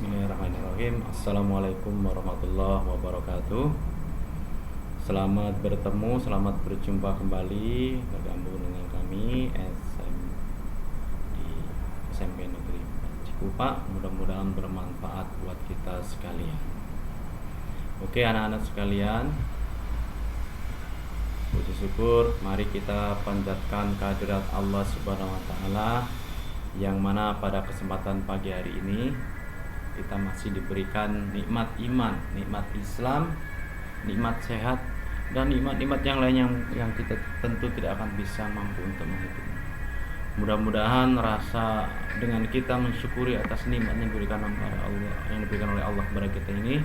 Bismillahirrahmanirrahim. Assalamualaikum warahmatullahi wabarakatuh. Selamat bertemu, selamat berjumpa kembali, bergabung dengan kami di SMP Negeri Cikupa. Mudah-mudahan bermanfaat buat kita sekalian. Oke anak-anak sekalian, puji syukur, mari kita panjatkan kehadirat Allah Subhanahu wa Ta'ala, yang mana pada kesempatan pagi hari ini kita masih diberikan nikmat iman, nikmat Islam, nikmat sehat, dan nikmat-nikmat yang lain yang kita tentu tidak akan bisa mampu untuk menghitungnya. Mudah-mudahan rasa dengan kita mensyukuri atas nikmat yang diberikan oleh Allah kepada kita ini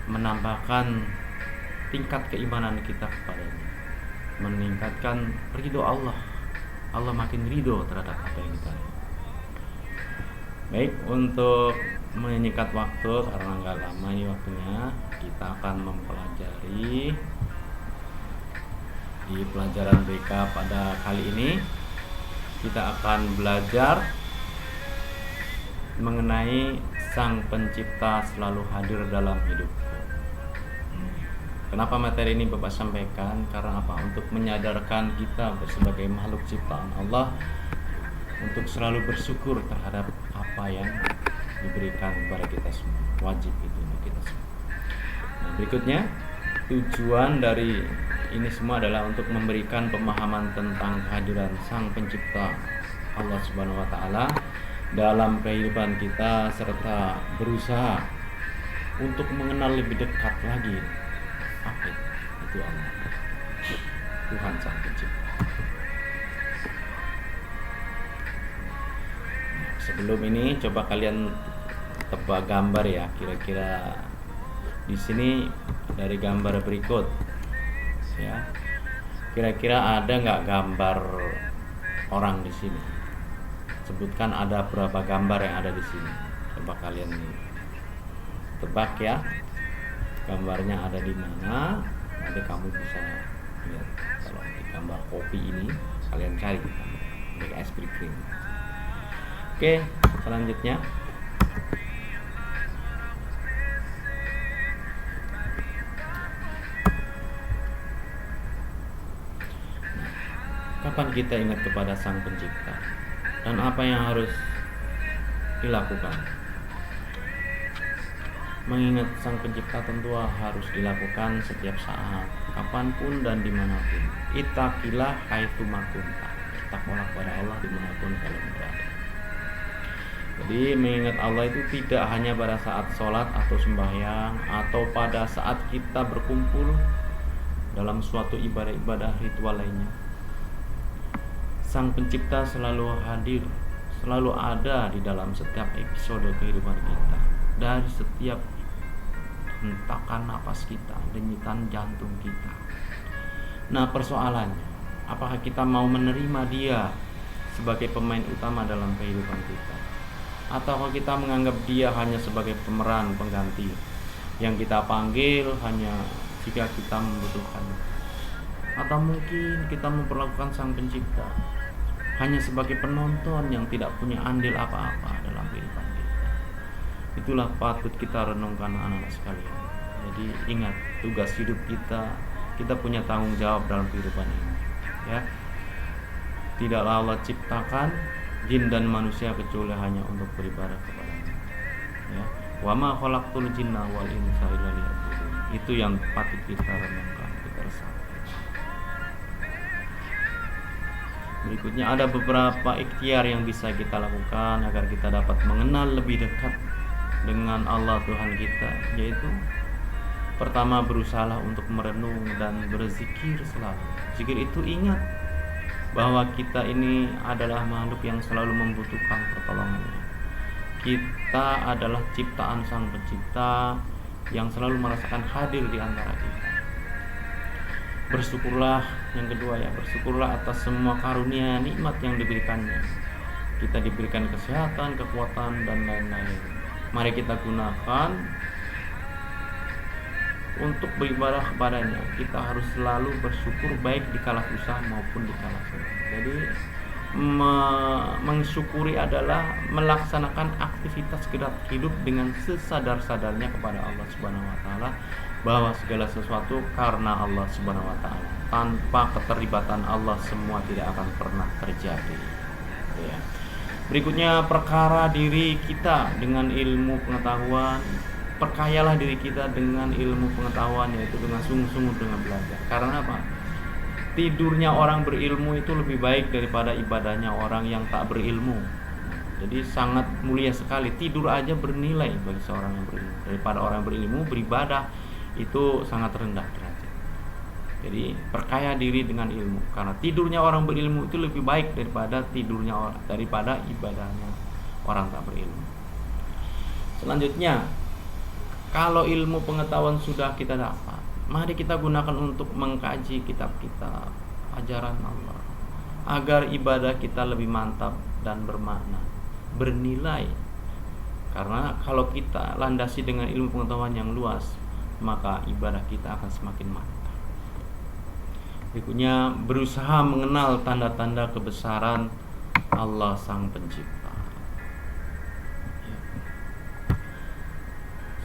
menambahkan tingkat keimanan kita kepadanya, meningkatkan ridho Allah. Allah makin ridho terhadap apa yang kita lakukan. Baik, untuk menyingkat waktu karena nggak lama ini waktunya, kita akan mempelajari di pelajaran BK pada kali ini. Kita akan belajar mengenai Sang Pencipta selalu hadir dalam hidupku. Kenapa materi ini Bapak sampaikan? Karena apa? Untuk menyadarkan kita sebagai makhluk ciptaan Allah untuk selalu bersyukur terhadap apa yang diberikan kepada kita semua. Wajib itu untuk kita semua. Nah, berikutnya, tujuan dari ini semua adalah untuk memberikan pemahaman tentang kehadiran Sang Pencipta Allah Subhanahu wa Ta'ala dalam kehidupan kita, serta berusaha untuk mengenal lebih dekat lagi apa itu Allah, Tuhan Sang Pencipta. Sebelum ini coba kalian tebak gambar ya, kira-kira di sini dari gambar berikut ya, kira-kira ada nggak gambar orang di sini? Sebutkan ada berapa gambar yang ada di sini. Coba kalian tebak ya, gambarnya ada di mana. Nanti kamu bisa lihat kalau di gambar kopi ini, kalian cari di es krim. Oke, selanjutnya kapan kita ingat kepada Sang Pencipta dan apa yang harus dilakukan? Mengingat Sang Pencipta tentu harus dilakukan setiap saat, kapanpun dan dimanapun. Ittaqilah haitsuma kunta. Bertakwalah kepada Allah dimanapun kalian berada. Jadi mengingat Allah itu tidak hanya pada saat sholat atau sembahyang, atau pada saat kita berkumpul dalam suatu ibadah-ibadah ritual lainnya. Sang Pencipta selalu hadir, selalu ada di dalam setiap episode kehidupan kita, dari setiap hentakan napas kita, denyutan jantung kita. Nah, persoalannya, apakah kita mau menerima Dia sebagai pemain utama dalam kehidupan kita, atau kita menganggap Dia hanya sebagai pemeran pengganti yang kita panggil hanya jika kita membutuhkan, atau mungkin kita memperlakukan Sang Pencipta hanya sebagai penonton yang tidak punya andil apa-apa dalam kehidupan kita. Itulah patut kita renungkan anak-anak sekalian. Jadi ingat, tugas hidup kita punya tanggung jawab dalam kehidupan ini ya. Tidaklah Allah ciptakan jin dan manusia kecuali hanya untuk beribadah kepadanya ya. Wa ma khalaqtul jinna wal insa illa liya'budun. Itu yang patut kita renungkan, kita resapi. Berikutnya ada beberapa ikhtiar yang bisa kita lakukan agar kita dapat mengenal lebih dekat dengan Allah Tuhan kita, yaitu pertama, berusahalah untuk merenung dan berzikir selalu. Zikir itu ingat bahwa kita ini adalah makhluk yang selalu membutuhkan pertolongannya. Kita adalah ciptaan Sang Pencipta yang selalu merasakan hadir di antara kita. Bersyukurlah, yang kedua ya, bersyukurlah atas semua karunia nikmat yang diberikannya. Kita diberikan kesehatan, kekuatan, dan lain-lain. Mari kita gunakan untuk beribadah kepadanya. Kita harus selalu bersyukur baik di kala susah maupun di kala senang. Jadi mensyukuri adalah melaksanakan aktivitas gerak hidup dengan sesadar-sadarnya kepada Allah Subhanahu wa taala, bahwa segala sesuatu karena Allah Subhanahu wa taala. Tanpa keterlibatan Allah semua tidak akan pernah terjadi. Ya. Berikutnya, perkara diri kita dengan ilmu pengetahuan. Perkayalah diri kita dengan ilmu pengetahuan, yaitu dengan sungguh-sungguh dengan belajar. Karena apa? Tidurnya orang berilmu itu lebih baik daripada ibadahnya orang yang tak berilmu. Jadi sangat mulia sekali. Tidur aja bernilai bagi seorang yang berilmu. Daripada orang berilmu beribadah itu sangat rendah derajat. Jadi perkaya diri dengan ilmu. Karena tidurnya orang berilmu itu lebih baik daripada ibadahnya orang tak berilmu. Selanjutnya, kalau ilmu pengetahuan sudah kita dapat, mari kita gunakan untuk mengkaji kitab-kitab ajaran Allah, agar ibadah kita lebih mantap dan bermakna, bernilai. Karena kalau kita landasi dengan ilmu pengetahuan yang luas, maka ibadah kita akan semakin mantap. Berikutnya, berusaha mengenal tanda-tanda kebesaran Allah Sang Pencipta.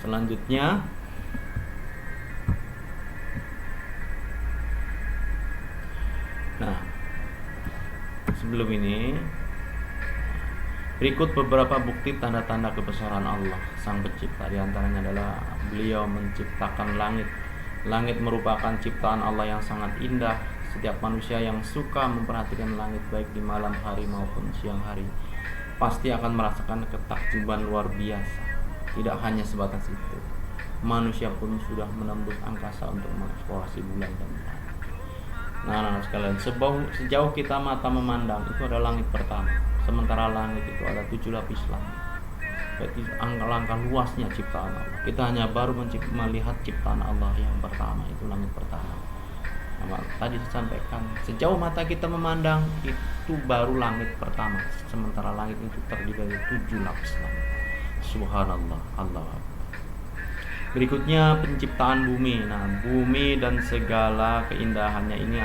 Selanjutnya, sebelum ini berikut beberapa bukti tanda-tanda kebesaran Allah Sang Pencipta. Di antaranya adalah beliau menciptakan langit. Langit merupakan ciptaan Allah yang sangat indah. Setiap manusia yang suka memperhatikan langit baik di malam hari maupun siang hari pasti akan merasakan ketakjuban luar biasa. Tidak hanya sebatas itu, manusia pun sudah menembus angkasa untuk mengeksplorasi bulan dan bulan. Nah, sekalian, sejauh kita mata memandang itu adalah langit pertama. Sementara langit itu ada 7 lapis langit. Berarti angka luasnya ciptaan Allah. Kita hanya baru melihat ciptaan Allah yang pertama, itu langit pertama. Nah, tadi saya sampaikan, sejauh mata kita memandang itu baru langit pertama. Sementara langit itu terdiri dari 7 lapis langit. Subhanallah, Allah. Berikutnya, penciptaan bumi. Nah, bumi dan segala keindahannya ini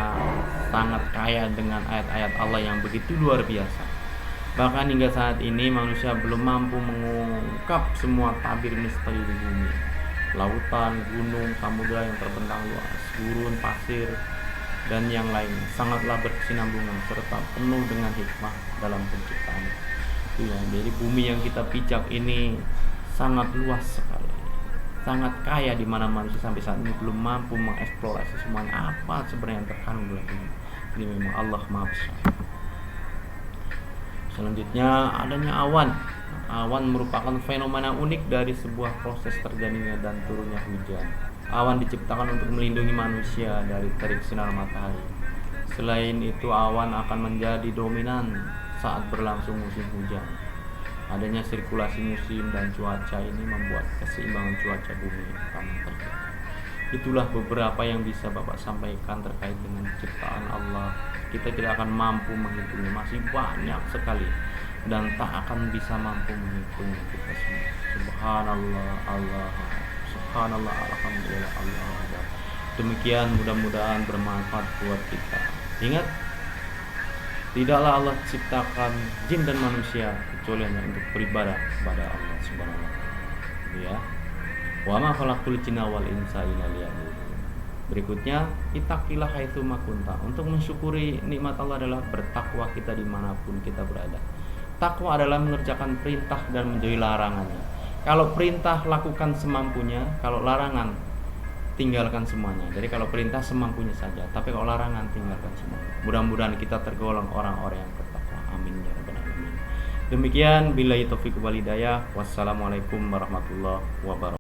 sangat kaya dengan ayat-ayat Allah yang begitu luar biasa. Bahkan hingga saat ini manusia belum mampu mengungkap semua tabir misteri di bumi. Lautan, gunung, samudera yang terbentang luas, gurun, pasir, dan yang lainnya sangatlah berkesinambungan serta penuh dengan hikmah dalam penciptaan. Ya, jadi bumi yang kita pijak ini sangat luas sekali, sangat kaya, di mana manusia sampai saat ini belum mampu mengeksplorasi semuanya apa sebenarnya yang terkandung dalam ini. Jadi memang Allah Maha Besar. Selanjutnya, adanya awan. Awan merupakan fenomena unik dari sebuah proses terjadinya dan turunnya hujan. Awan diciptakan untuk melindungi manusia dari terik sinar matahari. Selain itu, awan akan menjadi dominan saat berlangsung musim hujan. Adanya sirkulasi musim dan cuaca ini membuat keseimbangan cuaca bumi akan terjaga. Itulah beberapa yang bisa Bapak sampaikan terkait dengan ciptaan Allah. Kita tidak akan mampu menghitungnya, masih banyak sekali dan tak akan bisa mampu menghitungnya kita semua. Subhanallah, Allah, subhanallah, alhamdulillah, Allah. Demikian, mudah-mudahan bermanfaat buat kita. Ingat, tidaklah Allah ciptakan jin dan manusia kecuali hanya untuk beribadah kepada Allah Subhanahu wa taala. Ya. Wa ma khalaqul jinna wal insa illa liya'budun. Berikutnya, ittaqilah haitsu ma kunta. Untuk mensyukuri nikmat Allah adalah bertakwa kita dimanapun kita berada. Takwa adalah mengerjakan perintah dan menjauhi larangannya. Kalau perintah lakukan semampunya, kalau larangan tinggalkan semuanya. Jadi kalau perintah semampunya saja, tapi kalau larangan tinggalkan semuanya. Mudah-mudahan kita tergolong orang-orang yang bertakwa. Amin ya rabbal alamin. Demikian, billahi taufiq wal hidayah. Wassalamualaikum warahmatullahi wabarakatuh.